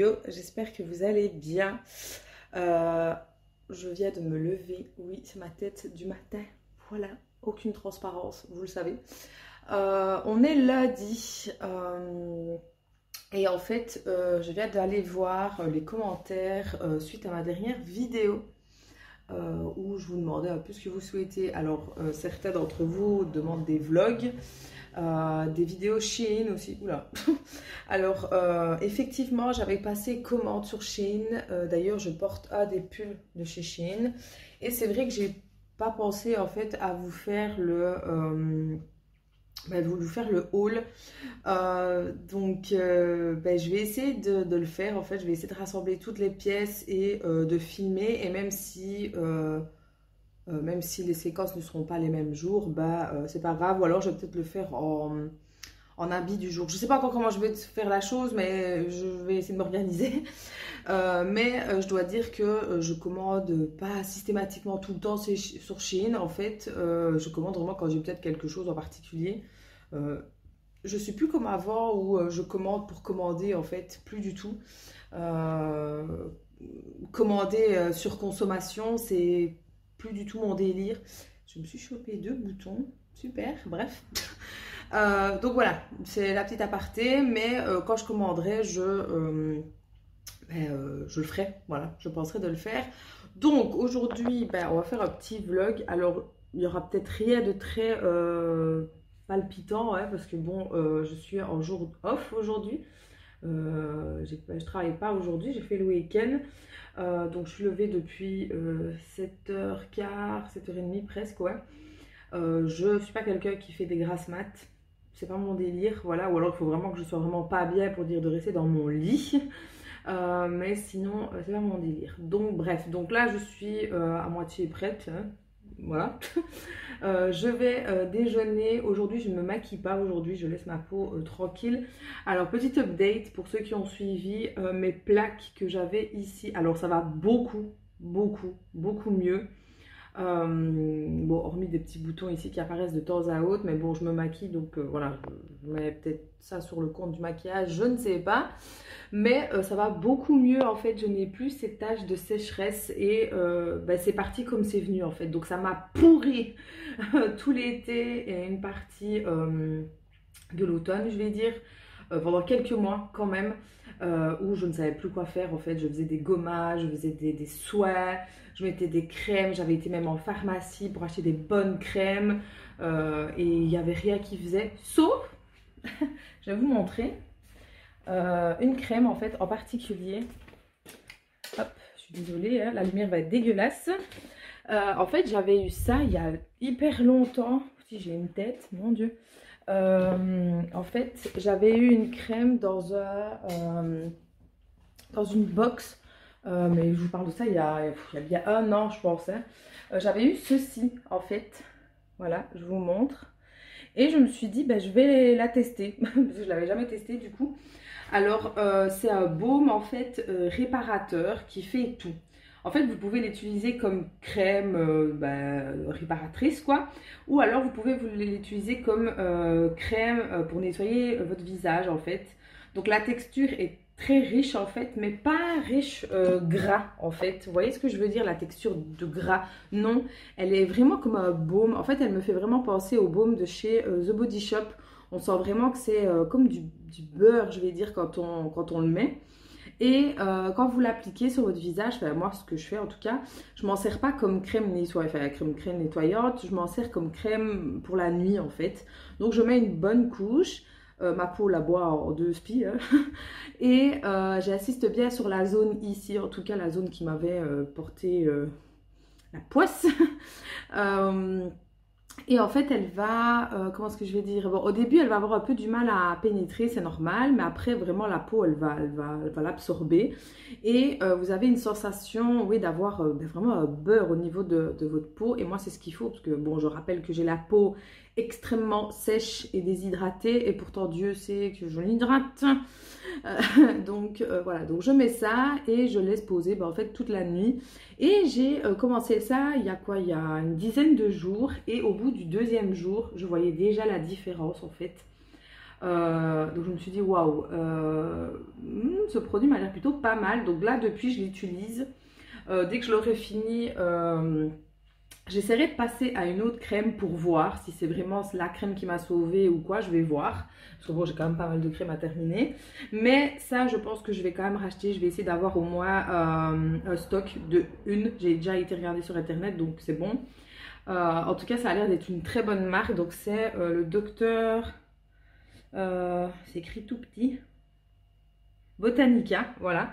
hello, j'espère que vous allez bien. Je viens de me lever, oui c'est ma tête du matin, voilà, aucune transparence, vous le savez. On est lundi et en fait je viens d'aller voir les commentaires suite à ma dernière vidéo où je vous demandais un peu ce que vous souhaitez. Alors certains d'entre vous demandent des vlogs. Des vidéos Shein aussi, oula. Alors effectivement j'avais passé commande sur Shein, d'ailleurs je porte un des pulls de chez Shein et c'est vrai que j'ai pas pensé en fait à vous faire le haul, je vais essayer de le faire. En fait je vais essayer de rassembler toutes les pièces et de filmer, et même si les séquences ne seront pas les mêmes jours, c'est pas grave. Ou alors je vais peut-être le faire en habit du jour. Je sais pas encore comment je vais faire la chose, mais je vais essayer de m'organiser. Je dois dire que je commande pas systématiquement tout le temps sur Shein. En fait, je commande vraiment quand j'ai peut-être quelque chose en particulier. Je suis plus comme avant où je commande pour commander, en fait, plus du tout. Commander sur consommation, c'est plus du tout mon délire. Je me suis chopé 2 boutons, super, bref. Donc voilà, c'est la petite aparté, mais quand je commanderai, je le ferai, voilà, je penserai de le faire. Donc aujourd'hui, on va faire un petit vlog. Alors, il n'y aura peut-être rien de très palpitant, ouais, parce que bon, je suis en jour off aujourd'hui. Je travaille pas aujourd'hui, j'ai fait le week-end. Donc je suis levée depuis 7h15, 7h30 presque, ouais. Je suis pas quelqu'un qui fait des grasses mat, c'est pas mon délire, voilà. Ou alors il faut vraiment que je sois vraiment pas bien pour dire de rester dans mon lit. Mais sinon c'est pas mon délire. Donc bref, donc là je suis à moitié prête, hein. Voilà. Je vais déjeuner. Aujourd'hui je ne me maquille pas, aujourd'hui je laisse ma peau tranquille. Alors petite update pour ceux qui ont suivi mes plaques que j'avais ici. Alors ça va beaucoup mieux. Bon, hormis des petits boutons ici qui apparaissent de temps à autre, mais bon, je me maquille, donc voilà, je mets peut-être ça sur le compte du maquillage, je ne sais pas, mais ça va beaucoup mieux. En fait, je n'ai plus ces taches de sécheresse et c'est parti comme c'est venu en fait, donc ça m'a pourri tout l'été et une partie de l'automne, je vais dire, pendant quelques mois quand même, où je ne savais plus quoi faire. En fait, je faisais des gommages, je faisais des soins, je mettais des crèmes, j'avais été même en pharmacie pour acheter des bonnes crèmes, et il n'y avait rien qui faisait, sauf, je vais vous montrer, une crème en fait en particulier. Hop, je suis désolée, hein, la lumière va être dégueulasse. En fait, j'avais eu ça il y a hyper longtemps. Si j'ai une tête, mon Dieu. En fait, j'avais eu une crème dans une box, mais je vous parle de ça il y a bien 1 an, je pense, hein. J'avais eu ceci, en fait. Voilà, je vous montre. Et je me suis dit, je vais la tester, parce que je ne l'avais jamais testé du coup. Alors, c'est un baume, en fait, réparateur qui fait tout. En fait, vous pouvez l'utiliser comme crème réparatrice, quoi. Ou alors, vous pouvez l'utiliser comme crème pour nettoyer votre visage, en fait. Donc, la texture est très riche, en fait, mais pas riche gras, en fait. Vous voyez ce que je veux dire, la texture de gras? Non, elle est vraiment comme un baume. En fait, elle me fait vraiment penser au baume de chez The Body Shop. On sent vraiment que c'est comme du beurre, je vais dire, quand on le met. Et quand vous l'appliquez sur votre visage, moi ce que je fais en tout cas, je m'en sers pas comme crème nettoyante, je m'en sers comme crème pour la nuit en fait. Donc je mets une bonne couche, ma peau la boit en 2 spies, hein. Et j'insiste bien sur la zone ici, en tout cas la zone qui m'avait porté la poisse. Et en fait, elle va, comment est-ce que je vais dire? Bon, au début, elle va avoir un peu du mal à pénétrer, c'est normal. Mais après, vraiment, la peau, elle va l'absorber. Et vous avez une sensation, oui, d'avoir vraiment un beurre au niveau de votre peau. Et moi, c'est ce qu'il faut. Parce que, bon, je rappelle que j'ai la peau extrêmement sèche et déshydratée. Et pourtant, Dieu sait que je l'hydrate. Voilà, donc je mets ça et je laisse poser en fait toute la nuit. Et j'ai commencé ça il y a quoi? Il y a une dizaine de jours. Et au bout du 2e jour, je voyais déjà la différence en fait. Donc je me suis dit waouh, ce produit m'a l'air plutôt pas mal. Donc là depuis je l'utilise. Dès que je l'aurai fini, j'essaierai de passer à une autre crème pour voir si c'est vraiment la crème qui m'a sauvée ou quoi, je vais voir. Parce que bon, j'ai quand même pas mal de crème à terminer. Mais ça, je pense que je vais quand même racheter. Je vais essayer d'avoir au moins un stock de une. J'ai déjà été regarder sur internet, donc c'est bon. En tout cas, ça a l'air d'être une très bonne marque. Donc c'est le docteur... c'est écrit tout petit. Botanica, voilà.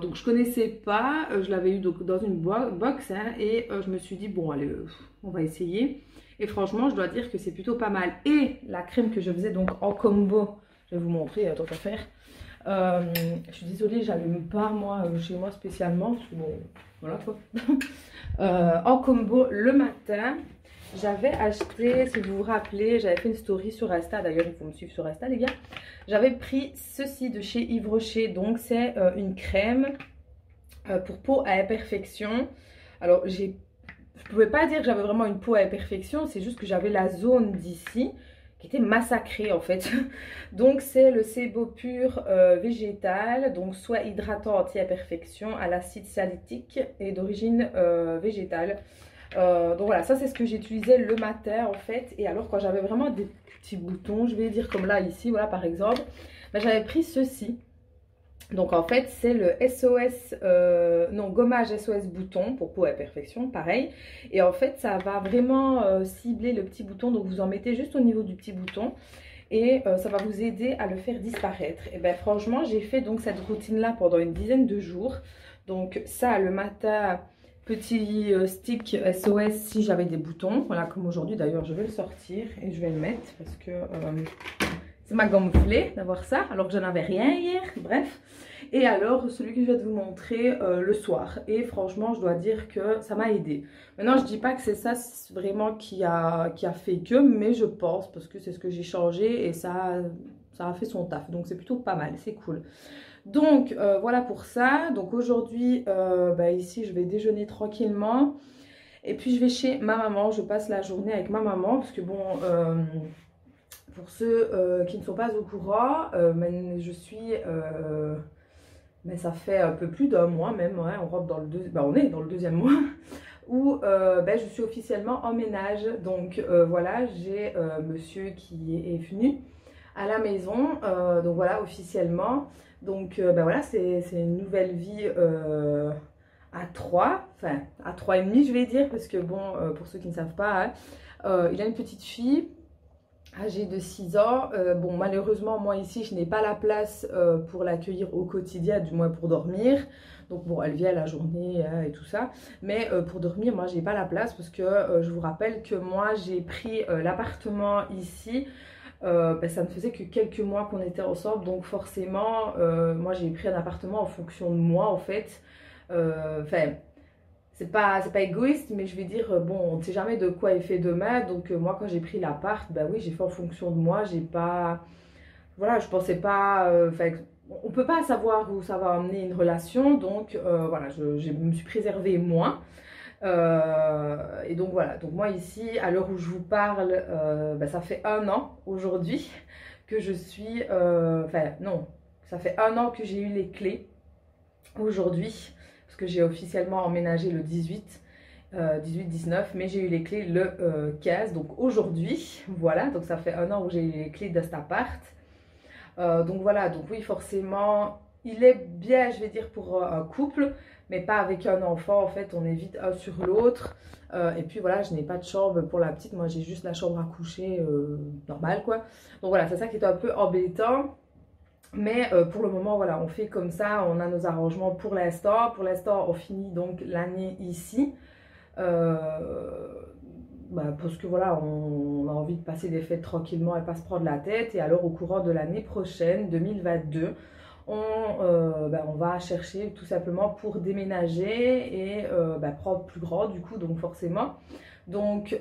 Donc je connaissais pas, je l'avais eu donc dans une box hein, et je me suis dit bon allez on va essayer et franchement je dois dire que c'est plutôt pas mal. Et la crème que je faisais donc en combo, je vais vous montrer tant qu'à faire. Je suis désolée, j'allume pas moi chez moi spécialement parce que bon voilà quoi. En combo le matin. J'avais acheté, si vous vous rappelez, j'avais fait une story sur Insta, d'ailleurs il faut me suivre sur Insta les gars. J'avais pris ceci de chez Yves Rocher, donc c'est une crème pour peau à imperfection. Alors je pouvais pas dire que j'avais vraiment une peau à imperfection, c'est juste que j'avais la zone d'ici qui était massacrée en fait. Donc c'est le Sebopur végétal, donc soit hydratant anti-imperfection à l'acide salicylique et d'origine végétale. Donc voilà, ça c'est ce que j'utilisais le matin en fait. Et alors quand j'avais vraiment des petits boutons, je vais dire comme là ici, voilà par exemple, ben, j'avais pris ceci. Donc en fait c'est le SOS, non gommage SOS bouton pour peau à perfection, pareil. Et en fait ça va vraiment cibler le petit bouton, donc vous en mettez juste au niveau du petit bouton. Et ça va vous aider à le faire disparaître. Et ben franchement j'ai fait donc cette routine là pendant une dizaine de jours. Donc ça le matin... Petit stick SOS si j'avais des boutons. Voilà, comme aujourd'hui d'ailleurs, je vais le sortir et je vais le mettre parce que ça m'a gonflé d'avoir ça alors que j'en avais rien hier. Bref. Et alors, celui que je vais vous montrer le soir. Et franchement, je dois dire que ça m'a aidé. Maintenant, je dis pas que c'est ça vraiment qui a fait que, mais je pense parce que c'est ce que j'ai changé et ça a fait son taf. Donc, c'est plutôt pas mal, c'est cool. Donc voilà pour ça. Donc aujourd'hui ici je vais déjeuner tranquillement et puis je vais chez ma maman. Je passe la journée avec ma maman parce que bon pour ceux qui ne sont pas au courant, je suis mais ça fait un peu plus d'un mois même, ouais, on rentre dans le on est dans le deuxième mois où je suis officiellement en ménage. Donc voilà, j'ai monsieur qui est venu à la maison, donc voilà officiellement. Donc voilà, c'est une nouvelle vie à 3, enfin à 3 et demi je vais dire, parce que bon, pour ceux qui ne savent pas, hein, il a une petite fille âgée de 6 ans. Bon malheureusement moi ici je n'ai pas la place pour l'accueillir au quotidien, du moins pour dormir. Donc bon, elle vient la journée et tout ça. Mais pour dormir, moi, j'ai pas la place parce que je vous rappelle que moi, j'ai pris l'appartement ici. Ça ne faisait que quelques mois qu'on était ensemble. Donc forcément, moi, j'ai pris un appartement en fonction de moi, en fait. Enfin, c'est pas égoïste, mais je vais dire, bon, on ne sait jamais de quoi est fait demain. Donc moi, quand j'ai pris l'appart, ben oui, j'ai fait en fonction de moi. J'ai pas... Voilà, je pensais pas... on peut pas savoir où ça va emmener une relation, donc voilà, je me suis préservée moi. Et donc voilà, donc moi ici, à l'heure où je vous parle, ça fait 1 an aujourd'hui que je suis... Enfin non, ça fait 1 an que j'ai eu les clés aujourd'hui, parce que j'ai officiellement emménagé le 18-19, mais j'ai eu les clés le 15, donc aujourd'hui, voilà, donc ça fait 1 an où j'ai eu les clés de cet appart. Donc voilà, donc oui forcément il est bien je vais dire pour un couple, mais pas avec un enfant. En fait on est vite un sur l'autre, et puis voilà, je n'ai pas de chambre pour la petite, moi j'ai juste la chambre à coucher normale quoi. Donc voilà, c'est ça qui est un peu embêtant, mais pour le moment voilà, on fait comme ça, on a nos arrangements pour l'instant. Pour l'instant on finit donc l'année ici. Parce que voilà, on a envie de passer des fêtes tranquillement et pas se prendre la tête. Et alors au courant de l'année prochaine, 2022, on va chercher tout simplement pour déménager et prendre plus grand du coup, donc forcément. Donc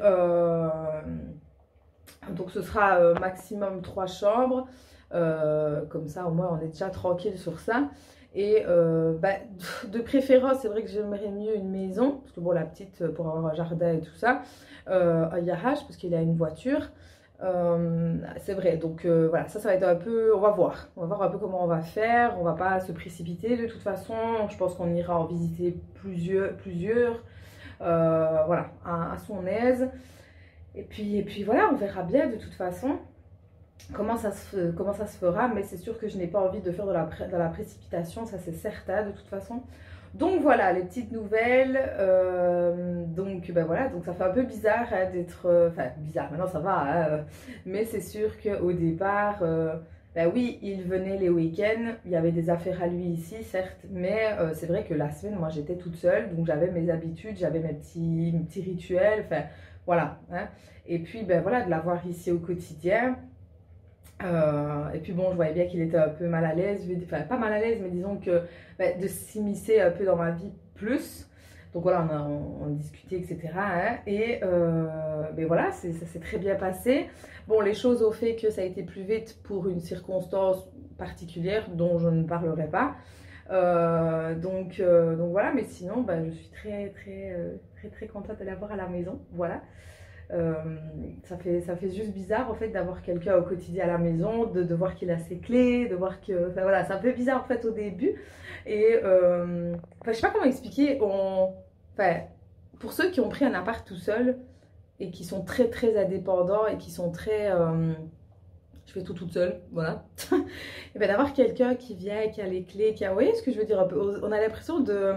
ce sera maximum 3 chambres. Comme ça au moins on est déjà tranquille sur ça. Et de préférence, c'est vrai que j'aimerais mieux une maison, parce que bon, la petite, pour avoir un jardin et tout ça, un garage, parce qu'il a une voiture. C'est vrai, donc voilà, ça va être un peu, on va voir un peu comment on va faire, on va pas se précipiter de toute façon, je pense qu'on ira en visiter plusieurs voilà, à son aise, et puis voilà, on verra bien de toute façon comment ça se fera, mais c'est sûr que je n'ai pas envie de faire de la précipitation, ça c'est certain de toute façon. Donc voilà, les petites nouvelles, donc ben voilà, donc ça fait un peu bizarre hein, d'être, enfin bizarre, maintenant ça va, hein, mais c'est sûr qu'au départ, ben oui, il venait les week-ends, il y avait des affaires à lui ici, certes, mais c'est vrai que la semaine, moi j'étais toute seule, donc j'avais mes habitudes, j'avais mes petits rituels, enfin voilà, hein. Et puis ben voilà, de l'avoir ici au quotidien. Et puis bon, je voyais bien qu'il était un peu mal à l'aise, enfin pas mal à l'aise, mais disons que de s'immiscer un peu dans ma vie plus. Donc voilà, on discutait, etc. Hein, et mais voilà, ça s'est très bien passé. Bon, les choses au fait que ça a été plus vite pour une circonstance particulière dont je ne parlerai pas. Donc voilà, mais sinon, bah, je suis très contente de l'avoir à la maison. Voilà. Ça fait juste bizarre en fait d'avoir quelqu'un au quotidien à la maison, de voir qu'il a ses clés, de voir que, enfin voilà, c'est un peu bizarre en fait au début. Et enfin, je sais pas comment expliquer. Enfin, pour ceux qui ont pris un appart tout seul et qui sont très indépendants et qui sont très je fais tout toute seule, voilà. Et ben d'avoir quelqu'un qui vient, qui a les clés, qui a, vous voyez ce que je veux dire un peu, on a l'impression de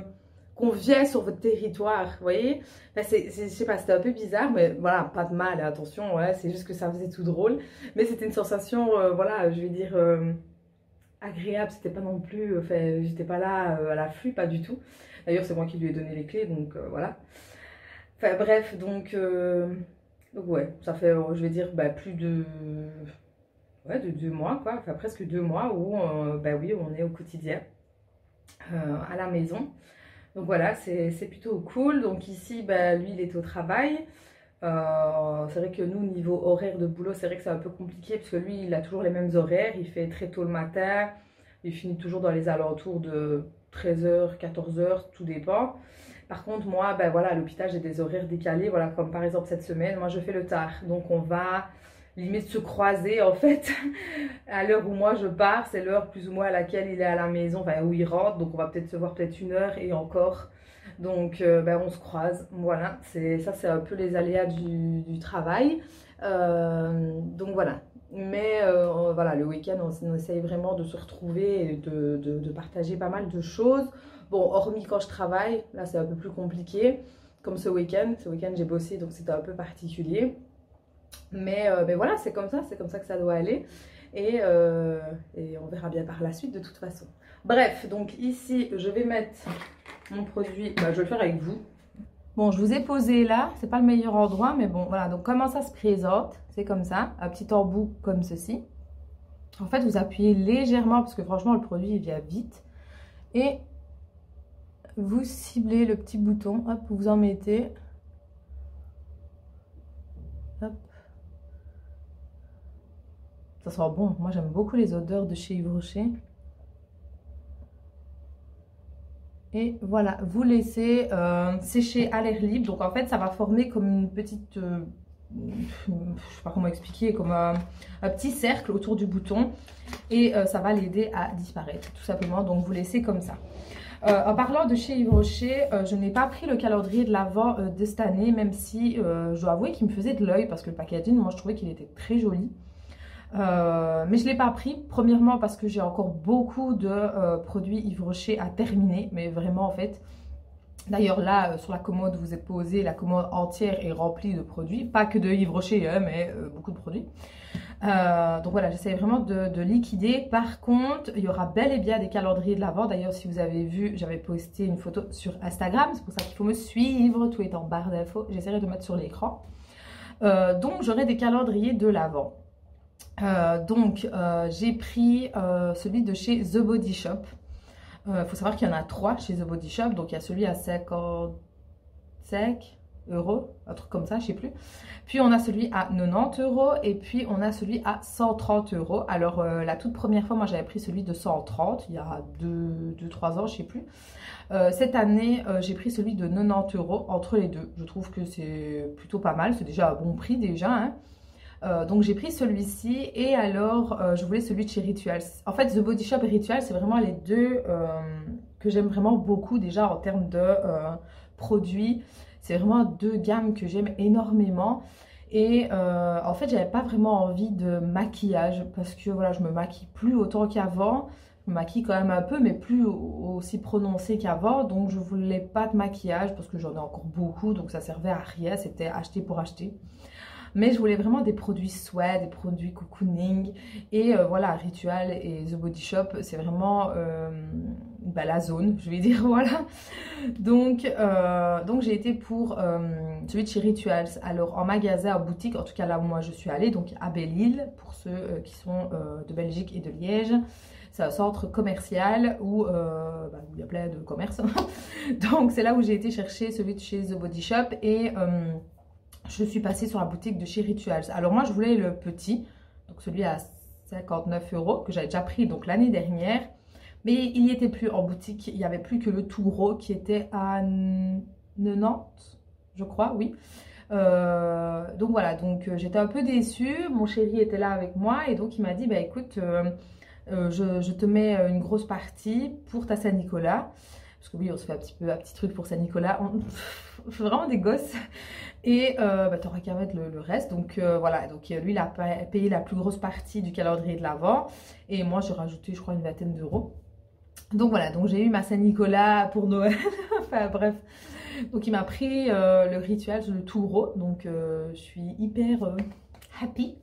qu'on vient sur votre territoire, vous voyez. Enfin, je sais pas, c'était un peu bizarre, mais voilà, pas de mal, attention, ouais, c'est juste que ça faisait tout drôle. Mais c'était une sensation, voilà, je vais dire, agréable, c'était pas non plus, enfin, j'étais pas là à l'affût, pas du tout. D'ailleurs, c'est moi qui lui ai donné les clés, donc voilà. Enfin bref, donc ouais, ça fait, je vais dire, bah, plus de... Ouais, de 2 mois, quoi, enfin presque 2 mois où, bah oui, on est au quotidien à la maison. Donc voilà, c'est plutôt cool. Donc ici, bah, lui, il est au travail. C'est vrai que nous, niveau horaire de boulot, c'est vrai que c'est un peu compliqué parce que lui, il a toujours les mêmes horaires. Il fait très tôt le matin. Il finit toujours dans les alentours de 13h, 14h, tout dépend. Par contre, moi, ben voilà, à l'hôpital, j'ai des horaires décalés. Voilà, comme par exemple cette semaine, moi, je fais le tard. Donc on va limite se croiser en fait. À l'heure où moi je pars, c'est l'heure plus ou moins à laquelle il est à la maison, enfin où il rentre. Donc on va peut-être se voir peut-être 1 heure et encore. Donc ben, on se croise. Voilà, ça c'est un peu les aléas du travail. Donc voilà. Mais voilà, le week-end, on essaye vraiment de se retrouver et de partager pas mal de choses. Bon, hormis quand je travaille, là c'est un peu plus compliqué. Comme ce week-end j'ai bossé, donc c'était un peu particulier. Mais voilà, c'est comme ça que ça doit aller. Et on verra bien par la suite de toute façon. Bref, donc ici, je vais mettre mon produit. Bah, je vais le faire avec vous. Bon, je vous ai posé là, c'est pas le meilleur endroit, mais bon, voilà. Donc, comment ça se présente? C'est comme ça, un petit embout comme ceci. En fait, vous appuyez légèrement, parce que franchement, le produit, il vient vite. Et vous ciblez le petit bouton, hop, vous en mettez. Hop. Ça sent bon. Moi, j'aime beaucoup les odeurs de chez Yves Rocher. Et voilà, vous laissez sécher à l'air libre. Donc, en fait, ça va former comme une petite... je sais pas comment expliquer, comme un petit cercle autour du bouton. Et ça va l'aider à disparaître, tout simplement. Donc, vous laissez comme ça. En parlant de chez Yves Rocher, je n'ai pas pris le calendrier de l'Avent de cette année, même si je dois avouer qu'il me faisait de l'œil parce que le packaging, moi, je trouvais qu'il était très joli. Mais je ne l'ai pas pris, premièrement parce que j'ai encore beaucoup de produits Yves Rocher à terminer, mais vraiment en fait, d'ailleurs là sur la commode vous êtes posé, la commode entière est remplie de produits, pas que de Yves Rocher hein, mais beaucoup de produits. Donc voilà, j'essaie vraiment de liquider. Par contre, il y aura bel et bien des calendriers de l'Avent. D'ailleurs, si vous avez vu, j'avais posté une photo sur Instagram, c'est pour ça qu'il faut me suivre, tout est en barre d'infos, j'essaierai de mettre sur l'écran. Donc j'aurai des calendriers de l'Avent. J'ai pris celui de chez The Body Shop. Faut savoir qu'il y en a 3 chez The Body Shop. Donc il y a celui à 55 €, un truc comme ça, je sais plus. Puis on a celui à 90 € et puis on a celui à 130 €. Alors la toute première fois, moi j'avais pris celui de 130 il y a 2-3 ans, je sais plus. Cette année, j'ai pris celui de 90 € entre les deux. Je trouve que c'est plutôt pas mal. C'est déjà un bon prix déjà, hein. Donc j'ai pris celui-ci et alors je voulais celui de chez Rituals. En fait The Body Shop et Rituals c'est vraiment les deux que j'aime vraiment beaucoup déjà en termes de produits. C'est vraiment deux gammes que j'aime énormément. Et en fait j'avais pas vraiment envie de maquillage parce que voilà je me maquille plus autant qu'avant. Je me maquille quand même un peu mais plus aussi prononcé qu'avant. Donc je voulais pas de maquillage parce que j'en ai encore beaucoup donc ça servait à rien. C'était acheter pour acheter. Mais je voulais vraiment des produits sweat, des produits cocooning. Et voilà, Ritual et The Body Shop, c'est vraiment bah, la zone, je vais dire, voilà. Donc j'ai été pour celui de chez Rituals. Alors en magasin, en boutique, en tout cas là où moi je suis allée, donc à Belle-Île, pour ceux qui sont de Belgique et de Liège. C'est un centre commercial où il y a plein de commerces. Donc c'est là où j'ai été chercher celui de chez The Body Shop et... je suis passée sur la boutique de chez Rituals. Alors moi je voulais le petit, donc celui à 59 € que j'avais déjà pris donc l'année dernière. Mais il n'y était plus en boutique, il n'y avait plus que le tout gros qui était à 90, je crois, oui. Donc voilà, donc j'étais un peu déçue. Mon chéri était là avec moi et donc il m'a dit, bah écoute, je te mets une grosse partie pour ta Saint-Nicolas. Parce que oui, on se fait un petit truc pour Saint-Nicolas. On fait vraiment des gosses. Et t'auras qu'à mettre le reste. Donc voilà, donc lui il a payé la plus grosse partie du calendrier de l'Avent. Et moi j'ai rajouté je crois une vingtaine d'euros. Donc voilà, donc j'ai eu ma Saint-Nicolas pour Noël. Enfin bref. Donc il m'a pris le Ritual, le tout gros. Donc je suis hyper happy.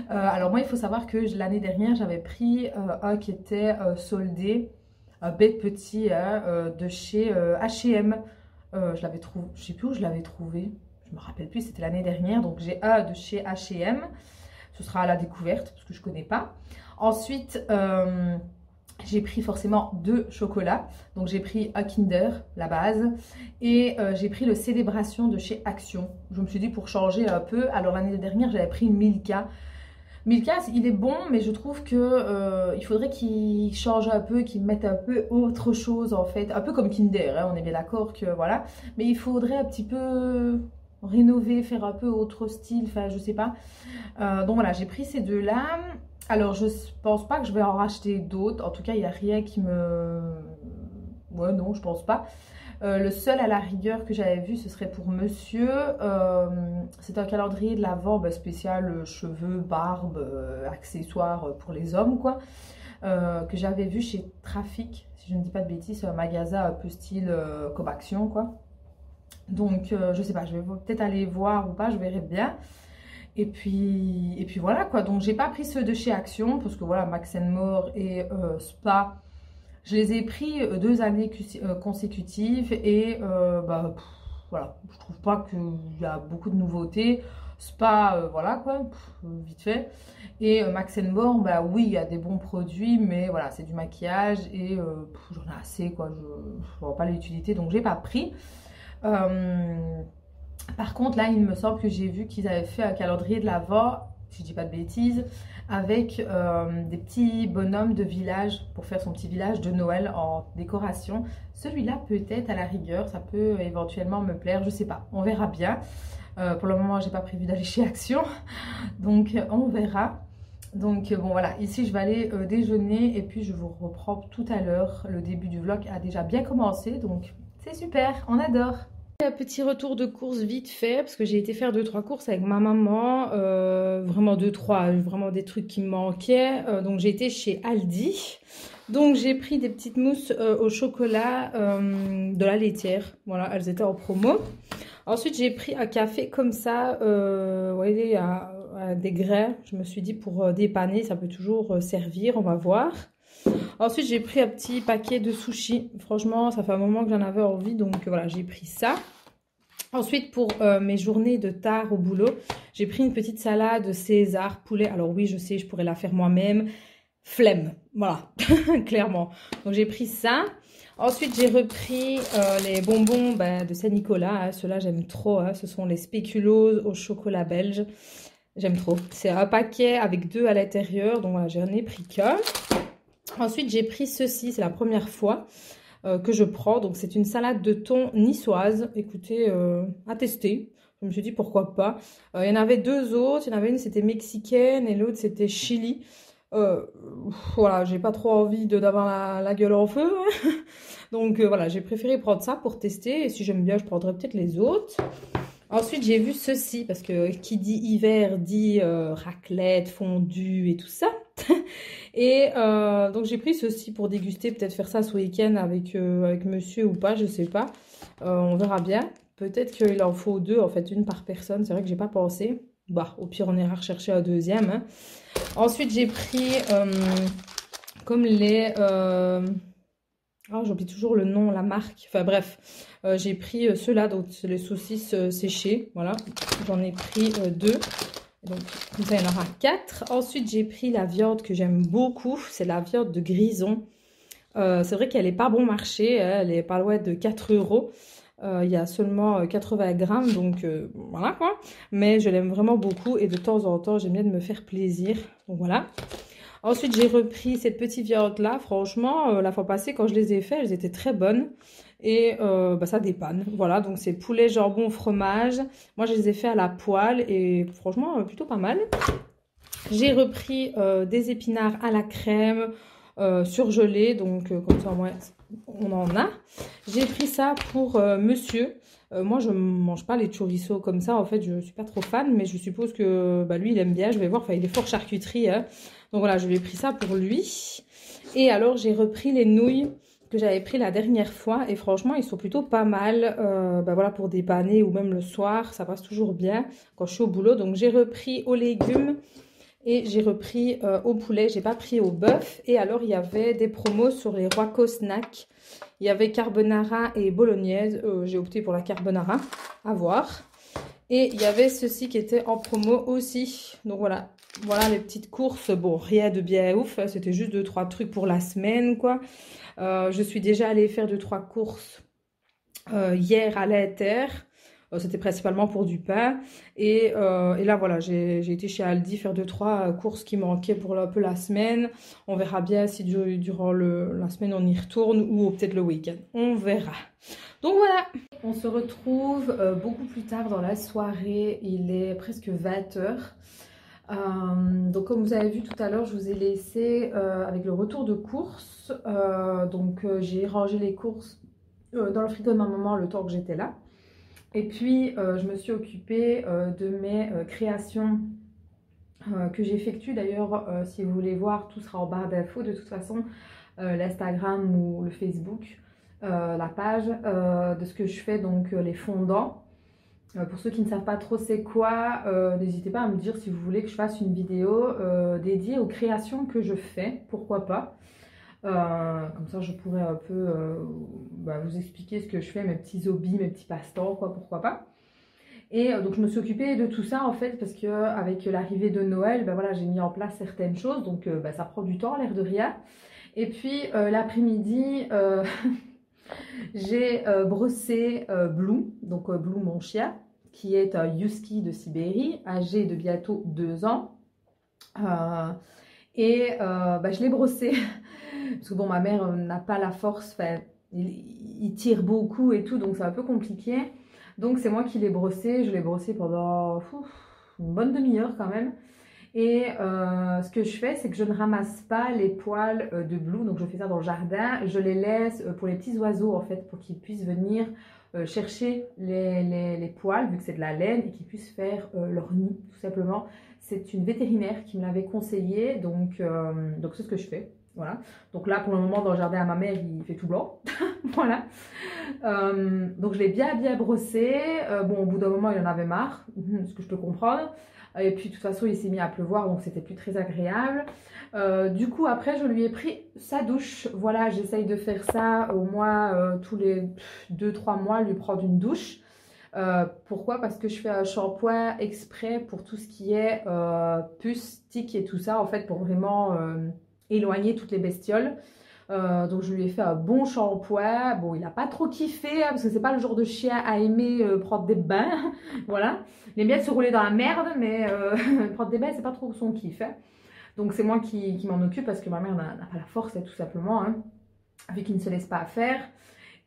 Alors moi il faut savoir que l'année dernière j'avais pris un qui était soldé. Un bête petit de chez H&M. Je l'avais trouvé, je sais plus où je l'avais trouvé. Je me rappelle plus, c'était l'année dernière. Donc j'ai un de chez H&M. Ce sera à la découverte parce que je connais pas. Ensuite, j'ai pris forcément deux chocolats. Donc j'ai pris un Kinder, la base. Et j'ai pris le Célébration de chez Action. Je me suis dit pour changer un peu. Alors l'année dernière, j'avais pris Milka. Milka, il est bon, mais je trouve que il faudrait qu'il change un peu, qu'il mette un peu autre chose en fait. Un peu comme Kinder, hein, on est bien d'accord que voilà. Mais il faudrait un petit peu rénover, faire un peu autre style, enfin je sais pas. Donc voilà, j'ai pris ces deux-là. Alors je pense pas que je vais en racheter d'autres. En tout cas, il n'y a rien qui me... Ouais, non, je pense pas. Le seul à la rigueur que j'avais vu, ce serait pour monsieur. C'est un calendrier de l'Avent spécial cheveux, barbe, accessoires pour les hommes, quoi. Que j'avais vu chez Trafic, si je ne dis pas de bêtises, c'est un magasin un peu style Comaction, quoi. Donc, je sais pas, je vais peut-être aller voir ou pas, je verrai bien. Et puis voilà, quoi. Donc, j'ai pas pris ceux de chez Action, parce que voilà, Max More et Spa... Je les ai pris 2 années consécutives et voilà, je trouve pas qu'il y a beaucoup de nouveautés. Spa, voilà quoi, vite fait. Et Max More, bah oui, il y a des bons produits, mais voilà, c'est du maquillage et j'en ai assez quoi, je ne vois pas l'utilité donc j'ai pas pris. Par contre, là, il me semble que j'ai vu qu'ils avaient fait un calendrier de l'Avent, si je dis pas de bêtises, avec des petits bonhommes de village pour faire son petit village de Noël en décoration. Celui-là, peut-être à la rigueur, ça peut éventuellement me plaire, je sais pas, on verra bien. Pour le moment, j'ai pas prévu d'aller chez Action, donc on verra. Donc bon voilà, ici je vais aller déjeuner et puis je vous reprends tout à l'heure. Le début du vlog a déjà bien commencé, donc c'est super, on adore. Un petit retour de course vite fait parce que j'ai été faire 2-3 courses avec ma maman, vraiment 2-3, vraiment des trucs qui me manquaient. Donc j'ai été chez Aldi, donc j'ai pris des petites mousses au chocolat de la laitière, voilà, elles étaient en promo. Ensuite j'ai pris un café comme ça, vous voyez, à des grains, je me suis dit pour dépanner, ça peut toujours servir, on va voir. Ensuite, j'ai pris un petit paquet de sushis. Franchement, ça fait un moment que j'en avais envie, donc voilà, j'ai pris ça. Ensuite, pour mes journées de tard au boulot, j'ai pris une petite salade César poulet. Alors oui, je sais, je pourrais la faire moi-même. Flemme, voilà, clairement. Donc j'ai pris ça. Ensuite, j'ai repris les bonbons de Saint-Nicolas. Hein. Ceux-là, j'aime trop. Hein. Ce sont les spéculoos au chocolat belge. J'aime trop. C'est un paquet avec 2 à l'intérieur. Donc voilà, j'en ai pris qu'un. Ensuite, j'ai pris ceci, c'est la première fois que je prends. Donc, c'est une salade de thon niçoise. Écoutez, à tester. Je me suis dit pourquoi pas. Il y en avait deux autres. Il y en avait une c'était mexicaine et l'autre c'était Chili. Euh, voilà, j'ai pas trop envie d'avoir la gueule en feu. Donc voilà, j'ai préféré prendre ça pour tester. Et si j'aime bien, je prendrai peut-être les autres. Ensuite, j'ai vu ceci, parce que qui dit hiver dit raclette, fondue et tout ça. Et donc j'ai pris ceci pour déguster, peut-être faire ça ce week-end avec monsieur ou pas, je sais pas. On verra bien. Peut-être qu'il en faut deux, en fait, une par personne. C'est vrai que j'ai pas pensé. Bah, au pire, on ira rechercher un deuxième. Hein. Ensuite, j'ai pris comme les... Oh, j'oublie toujours le nom, la marque. Enfin bref, j'ai pris ceux-là, donc c'est les saucisses séchées. Voilà, j'en ai pris deux. Donc comme ça, il y en aura quatre. Ensuite, j'ai pris la viande que j'aime beaucoup. C'est la viande de grison. C'est vrai qu'elle n'est pas bon marché. Hein, elle est pas loin de 4 euros. Il y a seulement 80 grammes, donc voilà quoi. Mais je l'aime vraiment beaucoup et de temps en temps, j'aime bien de me faire plaisir. Donc voilà. Ensuite, j'ai repris cette petite viande-là. Franchement, la fois passée, quand je les ai fait, elles étaient très bonnes. Et bah, ça dépanne. Voilà, donc c'est poulet, jambon, fromage. Moi, je les ai fait à la poêle et franchement, plutôt pas mal. J'ai repris des épinards à la crème surgelés. Donc, comme ça, ouais, on en a. J'ai pris ça pour monsieur. Moi, je ne mange pas les chorizo comme ça. En fait, je ne suis pas trop fan. Mais je suppose que bah, lui, il aime bien. Je vais voir. Enfin, il est fort charcuterie. Hein. Donc voilà, je lui ai pris ça pour lui. Et alors, j'ai repris les nouilles que j'avais pris la dernière fois. Et franchement, ils sont plutôt pas mal. Bah voilà, pour dépanner ou même le soir. Ça passe toujours bien quand je suis au boulot. Donc, j'ai repris aux légumes. Et j'ai repris au poulet, j'ai pas pris au bœuf. Et alors, il y avait des promos sur les Roico Snack. Il y avait carbonara et bolognaise. J'ai opté pour la carbonara, à voir. Et il y avait ceci qui était en promo aussi. Donc voilà, voilà les petites courses. Bon, rien de bien ouf. C'était juste 2-3 trucs pour la semaine, quoi. Je suis déjà allée faire 2-3 courses hier à l'Inter. C'était principalement pour du pain. Et là, voilà, j'ai été chez Aldi faire 2-3 courses qui manquaient pour un peu la semaine. On verra bien si durant la semaine on y retourne ou peut-être le week-end. On verra. Donc voilà, on se retrouve beaucoup plus tard dans la soirée. Il est presque 20 h. Donc comme vous avez vu tout à l'heure, je vous ai laissé avec le retour de courses. Donc j'ai rangé les courses dans le frigo de ma maman le temps que j'étais là. Et puis, je me suis occupée de mes créations que j'effectue. D'ailleurs, si vous voulez voir, tout sera en barre d'infos. De toute façon, l'Instagram ou le Facebook, la page de ce que je fais, donc les fondants. Pour ceux qui ne savent pas trop c'est quoi, n'hésitez pas à me dire si vous voulez que je fasse une vidéo dédiée aux créations que je fais. Pourquoi pas. Comme ça je pourrais un peu vous expliquer ce que je fais, mes petits hobbies, mes petits passe-temps, quoi, pourquoi pas. Et donc je me suis occupée de tout ça en fait parce que avec l'arrivée de Noël, voilà, j'ai mis en place certaines choses, donc ça prend du temps, l'air de rien. Et puis l'après-midi, j'ai brossé Blue, donc Blue mon chien, qui est un husky de Sibérie, âgé de bientôt 2 ans. Je l'ai brossé parce que bon, ma mère n'a pas la force, il tire beaucoup et tout, donc c'est un peu compliqué. Donc c'est moi qui l'ai brossé, je l'ai brossé pendant une bonne demi-heure quand même. Et ce que je fais, c'est que je ne ramasse pas les poils de Blue, donc je fais ça dans le jardin, je les laisse pour les petits oiseaux en fait, pour qu'ils puissent venir chercher les poils, vu que c'est de la laine, et qu'ils puissent faire leur nid, tout simplement. C'est une vétérinaire qui me l'avait conseillé, donc c'est ce que je fais. Voilà. Donc là, pour le moment, dans le jardin à ma mère, il fait tout blanc. Voilà. Donc je l'ai bien brossé. Bon, au bout d'un moment, il en avait marre, ce que je peux comprendre. Et puis de toute façon, il s'est mis à pleuvoir, donc c'était plus très agréable. Du coup, après, je lui ai pris sa douche. Voilà, j'essaye de faire ça au moins tous les 2-3 mois, lui prendre une douche. Pourquoi? Parce que je fais un shampoing exprès pour tout ce qui est puces, tiques et tout ça, en fait, pour vraiment éloigner toutes les bestioles. Donc je lui ai fait un bon shampoing. Bon, il n'a pas trop kiffé, hein, parce que c'est pas le genre de chien à aimer prendre des bains. Voilà. Il aime bien se rouler dans la merde, mais prendre des bains, c'est pas trop son kiff. Hein. Donc c'est moi qui m'en occupe parce que ma mère n'a pas la force, tout simplement, hein, vu qu'il ne se laisse pas faire.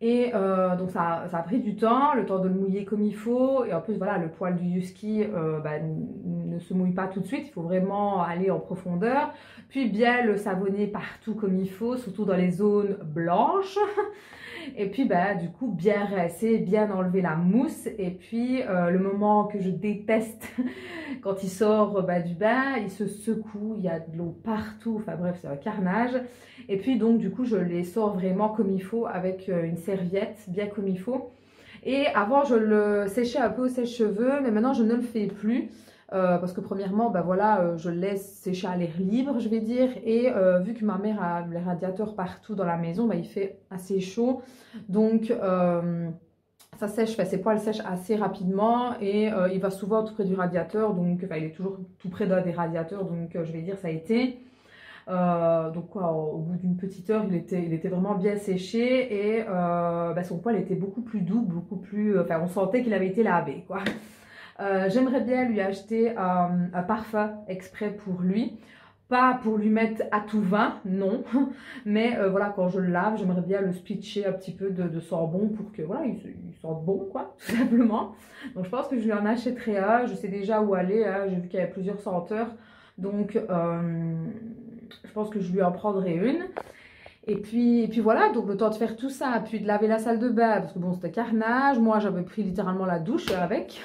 Et donc ça a pris du temps, le temps de le mouiller comme il faut. Et en plus, voilà, le poil du husky ne se mouille pas tout de suite. Il faut vraiment aller en profondeur. Puis bien le savonner partout comme il faut, surtout dans les zones blanches. Et puis du coup bien rincer, bien enlever la mousse. Et puis le moment que je déteste quand il sort du bain, il se secoue, il y a de l'eau partout, enfin bref c'est un carnage. Et puis donc du coup je les sors vraiment comme il faut avec une serviette bien comme il faut. Et avant je le séchais un peu au sèche-cheveux, mais maintenant je ne le fais plus. Parce que premièrement, je le laisse sécher à l'air libre, je vais dire. Et vu que ma mère a les radiateurs partout dans la maison, il fait assez chaud. Donc, ça sèche, ses poils sèchent assez rapidement. Et il va souvent tout près du radiateur. Donc, il est toujours tout près d'un des radiateurs. Donc, je vais dire, ça a été. Donc, au bout d'une petite heure, il était vraiment bien séché. Et son poil était beaucoup plus doux, beaucoup plus... on sentait qu'il avait été lavé, quoi. J'aimerais bien lui acheter un parfum exprès pour lui. Pas pour lui mettre à tout vin, non. Mais voilà, quand je le lave, j'aimerais bien le spitcher un petit peu de sambon pour que voilà, il sente bon, quoi, tout simplement. Donc je pense que je lui en achèterai un. Je sais déjà où aller, hein. J'ai vu qu'il y avait plusieurs senteurs. Donc je pense que je lui en prendrai une. Et puis voilà, donc le temps de faire tout ça, puis de laver la salle de bain, parce que bon, c'était carnage. Moi, j'avais pris littéralement la douche avec.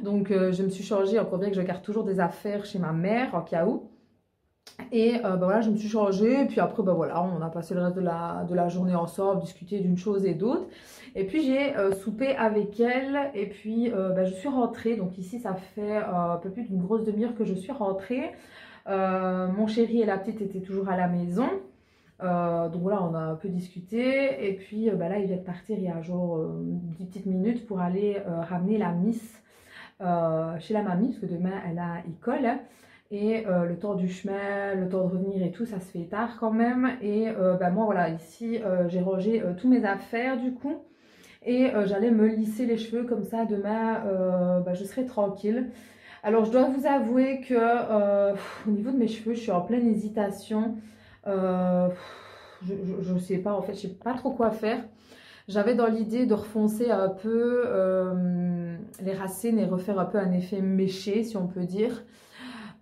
Donc, je me suis changée, encore bien que je garde toujours des affaires chez ma mère, en cas où. Et voilà, je me suis changée. Et puis après, voilà, on a passé le reste de la journée ensemble, discuter d'une chose et d'autre. Et puis, j'ai soupé avec elle. Et puis, je suis rentrée. Donc ici, ça fait un peu plus d'une grosse demi-heure que je suis rentrée. Mon chéri et la petite étaient toujours à la maison. Donc voilà, on a un peu discuté et puis là il vient de partir il y a genre 10 petites minutes pour aller ramener la miss chez la mamie parce que demain elle a école et le temps du chemin, le temps de revenir et tout ça se fait tard quand même et moi voilà ici j'ai rangé tous mes affaires du coup et j'allais me lisser les cheveux comme ça demain je serai tranquille. Alors je dois vous avouer que au niveau de mes cheveux je suis en pleine hésitation. Je sais pas, en fait, je sais pas trop quoi faire. J'avais dans l'idée de refoncer un peu les racines et refaire un peu un effet méché, si on peut dire.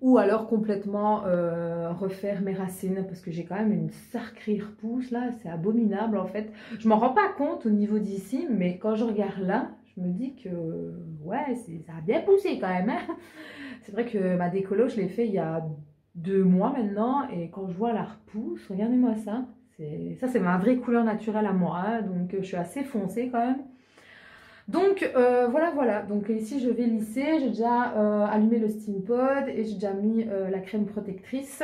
Ou alors complètement refaire mes racines, parce que j'ai quand même une sacrée repousse là, c'est abominable en fait. Je m'en rends pas compte au niveau d'ici, mais quand je regarde là, je me dis que ouais, ça a bien poussé quand même. Hein. C'est vrai que ma décolo, je l'ai fait il y a 2 mois maintenant et quand je vois la repousse, regardez-moi ça, c'est ma vraie couleur naturelle à moi, hein, donc je suis assez foncée quand même. Donc voilà, donc ici je vais lisser, j'ai déjà allumé le steam pod et j'ai déjà mis la crème protectrice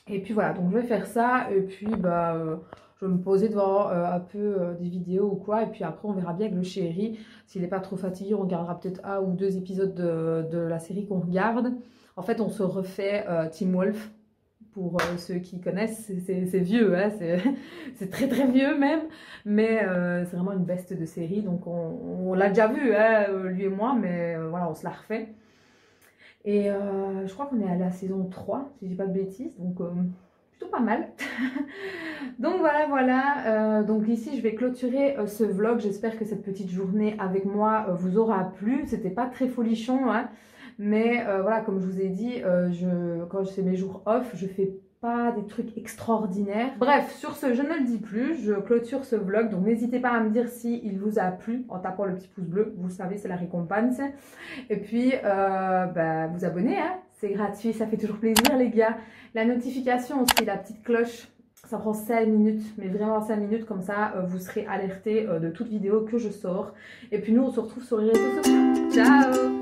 et puis voilà, donc je vais faire ça et puis je vais me poser devant un peu des vidéos ou quoi et puis après on verra bien avec le chéri, s'il n'est pas trop fatigué on regardera peut-être 1 ou 2 épisodes de la série qu'on regarde. En fait, on se refait Teen Wolf, pour ceux qui connaissent, c'est vieux, hein, c'est très très vieux même, mais c'est vraiment une beste de série, donc on l'a déjà vu, hein, lui et moi, mais voilà, on se la refait. Et je crois qu'on est à la saison 3, si je dis pas de bêtises, donc plutôt pas mal. Donc voilà, donc ici je vais clôturer ce vlog, j'espère que cette petite journée avec moi vous aura plu, c'était pas très folichon, hein. Mais voilà, comme je vous ai dit, quand je fais mes jours off, je fais pas des trucs extraordinaires. Bref, sur ce, je ne le dis plus, je clôture ce vlog. Donc n'hésitez pas à me dire si il vous a plu en tapant le petit pouce bleu. Vous le savez, c'est la récompense. Et puis, vous abonnez, hein, c'est gratuit, ça fait toujours plaisir les gars. La notification aussi, la petite cloche, ça prend 5 minutes, mais vraiment 5 minutes, comme ça, vous serez alerté de toute vidéo que je sors. Et puis nous, on se retrouve sur les réseaux sociaux. Ciao!